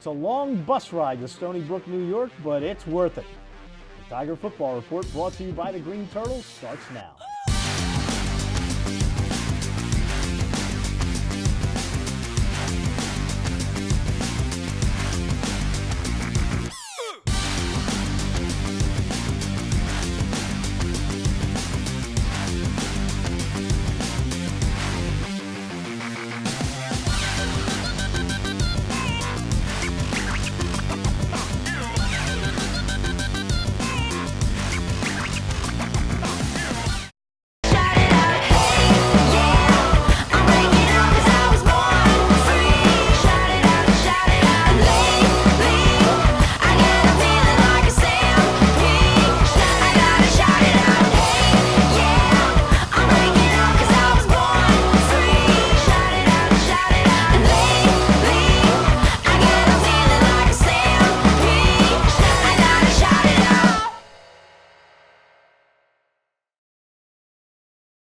It's a long bus ride to Stony Brook, New York, but it's worth it. The Tiger Football Report, brought to you by the Green Turtles, starts now.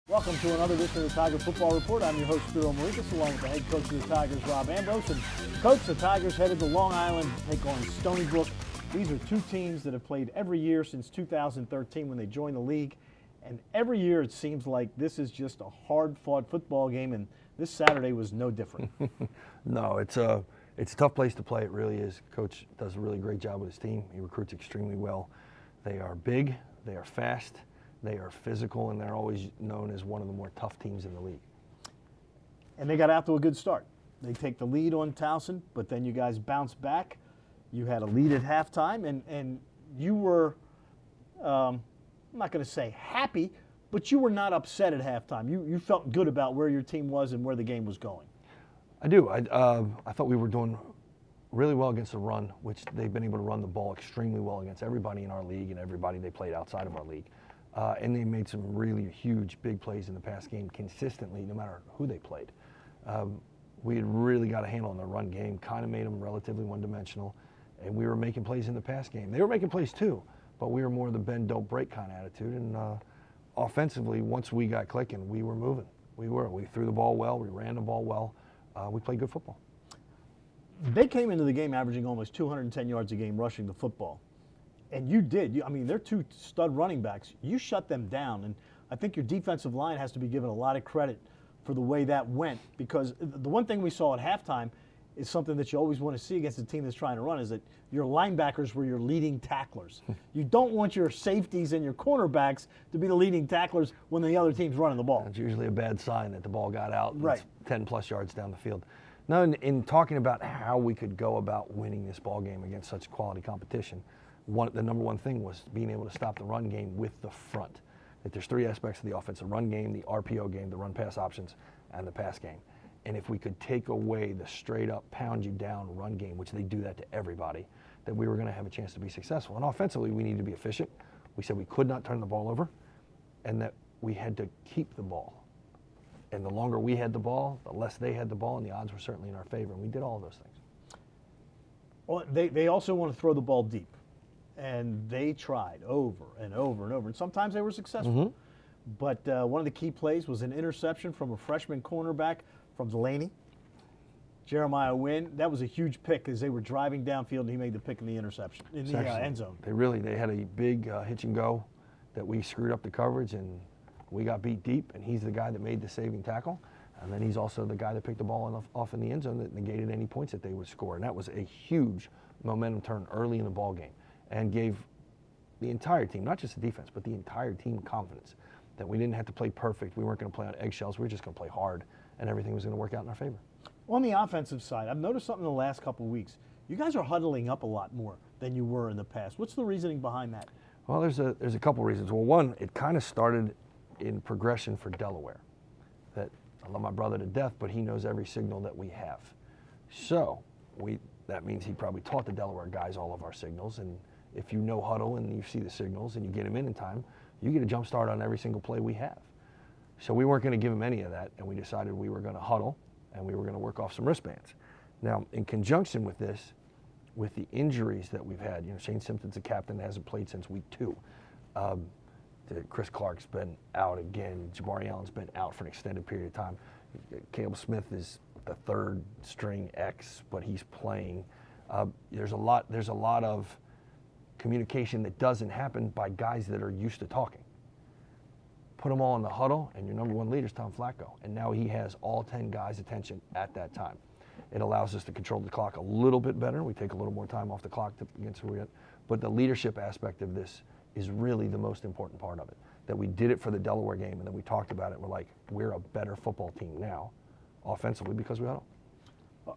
Welcome to another edition of the Tiger Football Report. I'm your host, Spiro Morekas, along with the head coach of the Tigers, Rob Ambrose. And coach, the Tigers headed to Long Island to take on Stony Brook. These are two teams that have played every year since 2013 when they joined the league. And every year it seems like this is just a hard-fought football game, and this Saturday was no different. No, it's a tough place to play. It really is. Coach does a really great job with his team. He recruits extremely well. They are big, they are fast, they are physical, and they're always known as one of the more tough teams in the league. And they got out to a good start. They take the lead on Towson, but then you guys bounce back. You had a lead at halftime, and you were, I'm not going to say happy, but you were not upset at halftime. You felt good about where your team was and where the game was going. I do. I thought we were doing really well against the run, which they've been able to run the ball extremely well against everybody in our league and everybody they played outside of our league. And they made some really huge, big plays in the pass game consistently, no matter who they played. We had really got a handle on the run game, kind of made them relatively one-dimensional, and we were making plays in the pass game. They were making plays too, but we were more the bend, don't break kind of attitude. And offensively, once we got clicking, we were moving. We threw the ball well, we ran the ball well, we played good football. They came into the game averaging almost 210 yards a game rushing the football. And you did. I mean, they're two stud running backs. You shut them down, and I think your defensive line has to be given a lot of credit for the way that went, because the one thing we saw at halftime is something that you always want to see against a team that's trying to run, is that your linebackers were your leading tacklers. You don't want your safeties and your cornerbacks to be the leading tacklers when the other team's running the ball. It's usually a bad sign that the ball got out and right. It's 10-plus yards down the field. Now, in talking about how we could go about winning this ball game against such quality competition, the number one thing was being able to stop the run game with the front. That there's three aspects of the offense: the run game, the RPO game, the run-pass options, and the pass game. And if we could take away the straight-up pound-you-down run game, which they do that to everybody, that we were going to have a chance to be successful. And offensively, we need to be efficient. We said we could not turn the ball over, and that we had to keep the ball. And the longer we had the ball, the less they had the ball, and the odds were certainly in our favor. And we did all of those things. Well, they also want to throw the ball deep. And they tried over and over and over. And sometimes they were successful. Mm-hmm. But one of the key plays was an interception from a freshman cornerback from Delaney, Jeremiah Wynn. That was a huge pick as they were driving downfield, and he made the pick in the interception, in the end zone. They had a big hitch and go that we screwed up the coverage, and we got beat deep, and he's the guy that made the saving tackle. And then he's also the guy that picked the ball off in the end zone that negated any points that they would score. And that was a huge momentum turn early in the ball game, and gave the entire team, not just the defense, but the entire team confidence that we didn't have to play perfect. We weren't going to play on eggshells. We were just going to play hard, and everything was going to work out in our favor. On the offensive side, I've noticed something in the last couple of weeks. You guys are huddling up a lot more than you were in the past. What's the reasoning behind that? Well, there's a couple reasons. Well, one, it kind of started in progression for Delaware. That I love my brother to death, but he knows every signal that we have. So that means he probably taught the Delaware guys all of our signals, and if you know huddle and you see the signals and you get them in time, you get a jump start on every single play we have. So we weren't going to give him any of that, and we decided we were going to huddle and we were going to work off some wristbands. Now, in conjunction with this, with the injuries that we've had, Shane Simpson's a captain that hasn't played since week 2. Chris Clark's been out again. Jabari Allen's been out for an extended period of time. Caleb Smith is the third string X, but he's playing. There's a lot of communication that doesn't happen by guys that are used to talking. Put them all in the huddle, and your number one leader is Tom Flacco, and now he has all 10 guys' attention at that time. It allows us to control the clock a little bit better. We take a little more time off the clock against who we get. But the leadership aspect of this is really the most important part of it. That we did it for the Delaware game, and then we talked about it. We're like, we're a better football team now, offensively, because we had them.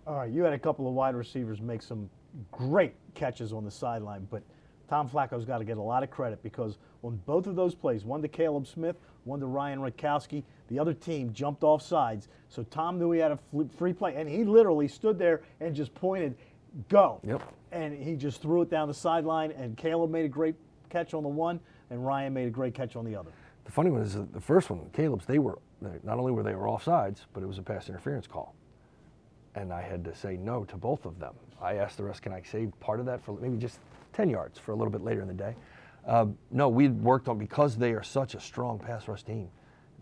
All right, you had a couple of wide receivers make some great catches on the sideline, but Tom Flacco's got to get a lot of credit because on both of those plays, one to Caleb Smith, one to Ryan Rutkowski, the other team jumped off sides. So Tom knew he had a free play, and he literally stood there and just pointed, go. Yep. And he just threw it down the sideline, and Caleb made a great catch on the one, and Ryan made a great catch on the other. The funny one is the first one, Caleb's, not only were they offsides, but it was a pass interference call. And I had to say no to both of them. I asked the rest, can I save part of that for maybe just 10 yards for a little bit later in the day? No, we worked on, because they are such a strong pass rush team,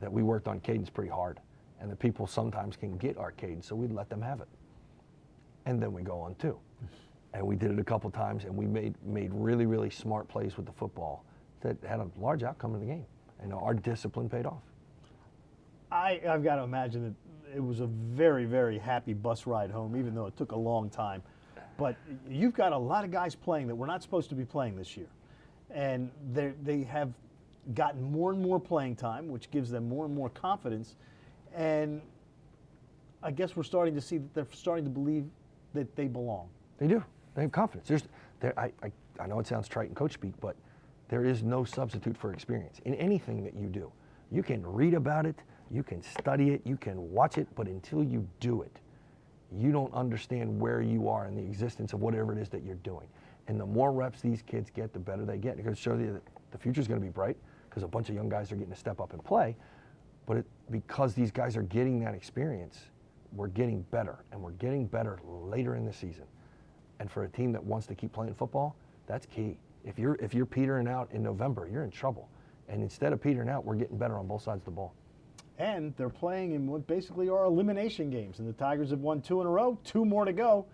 that we worked on cadence pretty hard. And the people sometimes can get our cadence, so we'd let them have it. And then we go on too. And we did it a couple times, and we made really, really smart plays with the football that had a large outcome in the game. And our discipline paid off. I've got to imagine that it was a very, very happy bus ride home, even though it took a long time. But you've got a lot of guys playing that were not supposed to be playing this year. And they have gotten more and more playing time, which gives them more and more confidence. And I guess we're starting to see that they're starting to believe that they belong. They do. They have confidence. I know it sounds trite in coach speak, but there is no substitute for experience in anything that you do. You can read about it, you can study it, you can watch it, but until you do it, you don't understand where you are in the existence of whatever it is that you're doing. And the more reps these kids get, the better they get. Because show you that the future is going to be bright because a bunch of young guys are getting to step up and play. But because these guys are getting that experience, we're getting better, and we're getting better later in the season. And for a team that wants to keep playing football, that's key. If you're petering out in November, you're in trouble. And instead of petering out, we're getting better on both sides of the ball. And they're playing in what basically are elimination games. And the Tigers have won 2 in a row, 2 more to go,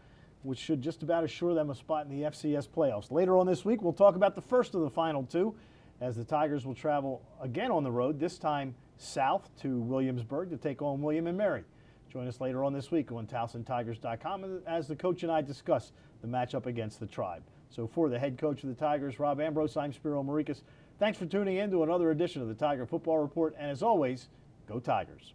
which should just about assure them a spot in the FCS playoffs. Later on this week, we'll talk about the first of the final 2, as the Tigers will travel again on the road, this time south to Williamsburg to take on William and Mary. Join us later on this week on TowsonTigers.com as the coach and I discuss the matchup against the Tribe. So for the head coach of the Tigers, Rob Ambrose, I'm Spiro Morekas. Thanks for tuning in to another edition of the Tiger Football Report, and as always, go Tigers.